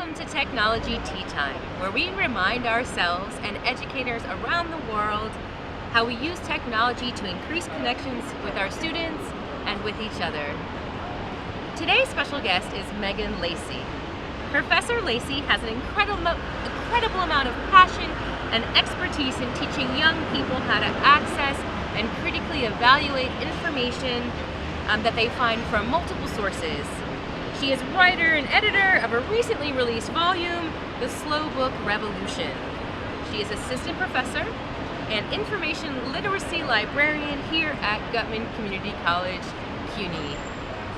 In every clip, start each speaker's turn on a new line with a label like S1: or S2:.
S1: Welcome to Technology Teatime, where we remind ourselves and educators around the world how we use technology to increase connections with our students and with each other. Today's special guest is Meagan Lacy. Professor Lacy has an incredible amount of passion and expertise in teaching young people how to access and critically evaluate information that they find from multiple sources. She is writer and editor of a recently released volume, The Slow Book Revolution. She is assistant professor and information literacy librarian here at Guttman Community College, CUNY.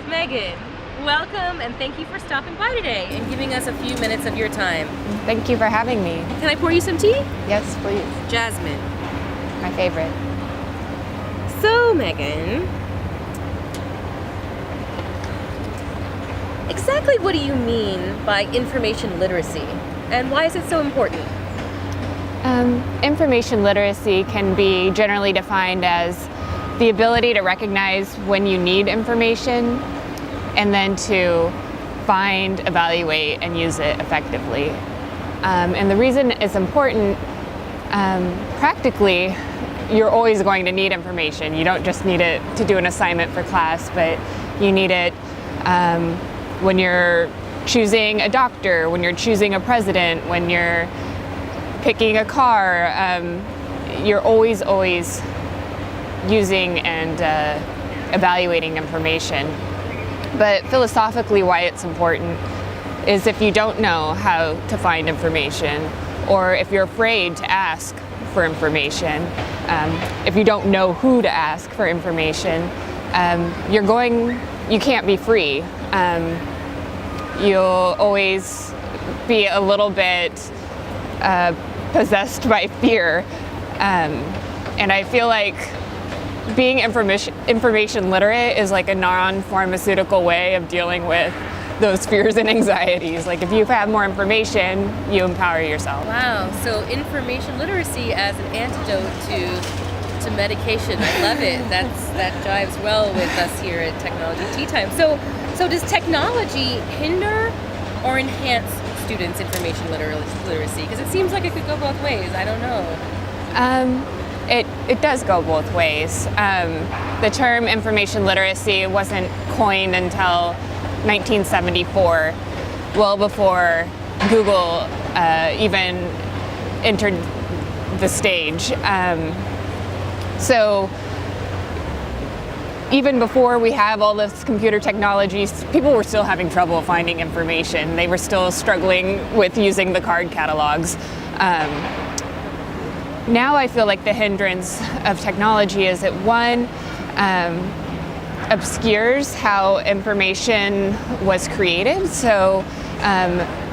S1: Meagan, welcome and thank you for stopping by today and giving us a few minutes of your time.
S2: Thank you for having me.
S1: Can I pour you some tea?
S2: Yes, please.
S1: Jasmine.
S2: My favorite.
S1: So, Meagan, exactly what do you mean by information literacy, and why is it so important?
S2: Information literacy can be generally defined as the ability to recognize when you need information and then to find, evaluate, and use it effectively. And the reason it's important, practically, you're always going to need information. You don't just need it to do an assignment for class, but you need it when you're choosing a doctor, when you're choosing a president, when you're picking a car. You're always using and evaluating information. But philosophically, why it's important is if you don't know how to find information, or if you're afraid to ask for information, if you don't know who to ask for information, you can't be free. You'll always be a little bit possessed by fear. And I feel like being information literate is like a non-pharmaceutical way of dealing with those fears and anxieties. Like if you have more information, you empower yourself.
S1: Wow, so information literacy as an antidote to medication. I love it. That jives well with us here at Technology Teatime. So does technology hinder or enhance students' information literacy? Because it seems like it could go both ways. I don't know.
S2: It does go both ways. The term information literacy wasn't coined until 1974, well before Google even entered the stage. So even before we have all this computer technologies, people were still having trouble finding information. They were still struggling with using the card catalogs. Now I feel like the hindrance of technology is that one, obscures how information was created. So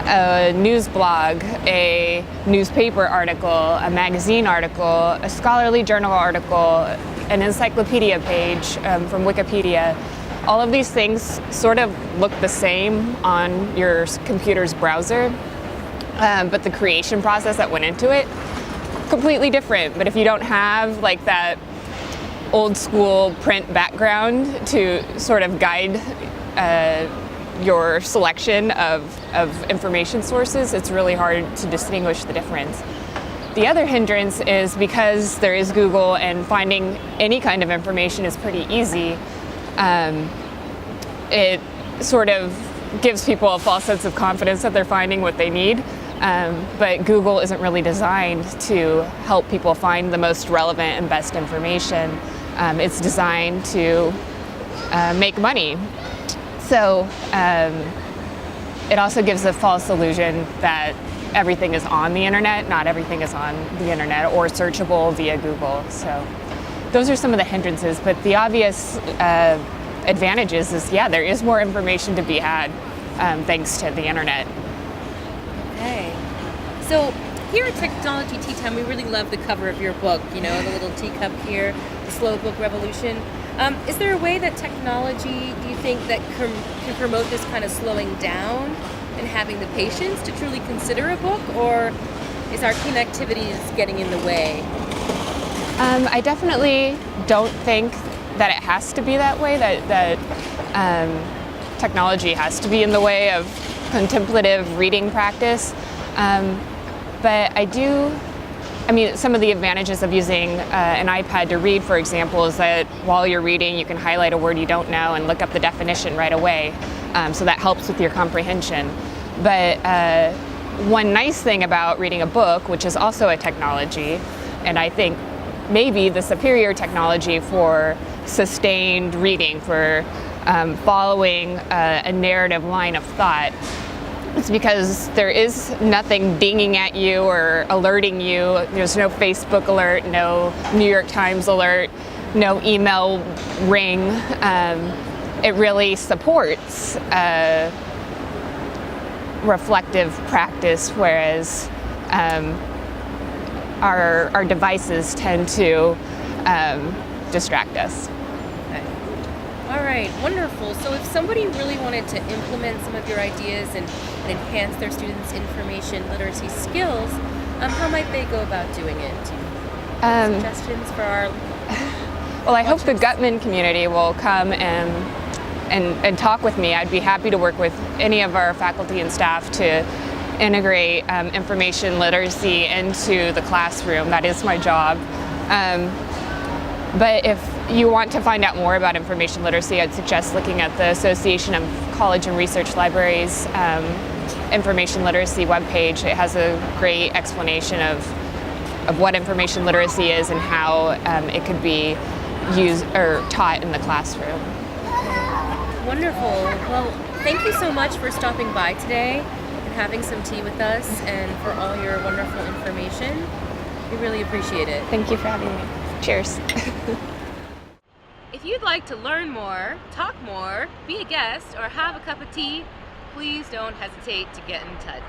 S2: a news blog, a newspaper article, a magazine article, a scholarly journal article, an encyclopedia page from Wikipedia. All of these things sort of look the same on your computer's browser, but the creation process that went into it, completely different. But if you don't have like that old school print background to sort of guide your selection of information sources, it's really hard to distinguish the difference. The other hindrance is because there is Google and finding any kind of information is pretty easy. It sort of gives people a false sense of confidence that they're finding what they need. But Google isn't really designed to help people find the most relevant and best information. It's designed to make money. So it also gives a false illusion that everything is on the internet. Not everything is on the internet or searchable via Google. So those are some of the hindrances. But the obvious advantages is, yeah, there is more information to be had thanks to the internet.
S1: Okay. So here at Technology Teatime, we really love the cover of your book, you know, the little teacup here, The Slow Book Revolution. Is there a way that technology, do you think, that can promote this kind of slowing down and having the patience to truly consider a book, or is our connectivity just getting in the way?
S2: I definitely don't think that it has to be that way, that technology has to be in the way of contemplative reading practice. But some of the advantages of using an iPad to read, for example, is that while you're reading, you can highlight a word you don't know and look up the definition right away. So that helps with your comprehension. But one nice thing about reading a book, which is also a technology, and I think maybe the superior technology for sustained reading, for following a narrative line of thought, it's because there is nothing dinging at you or alerting you. There's no Facebook alert, no New York Times alert, no email ring. It really supports reflective practice, whereas our devices tend to distract us.
S1: All right, wonderful. So if somebody really wanted to implement some of your ideas and enhance their students' information literacy skills, how might they go about doing it? Suggestions for our
S2: Well, I hope the Guttman community will come and talk with me. I'd be happy to work with any of our faculty and staff to integrate information literacy into the classroom. That is my job. But if you want to find out more about information literacy, I'd suggest looking at the Association of College and Research Libraries information literacy webpage. It has a great explanation of what information literacy is and how it could be used or taught in the classroom.
S1: Wonderful. Well, thank you so much for stopping by today and having some tea with us and for all your wonderful information. We really appreciate it.
S2: Thank you for having me. Cheers.
S1: If you'd like to learn more, talk more, be a guest, or have a cup of tea, please don't hesitate to get in touch.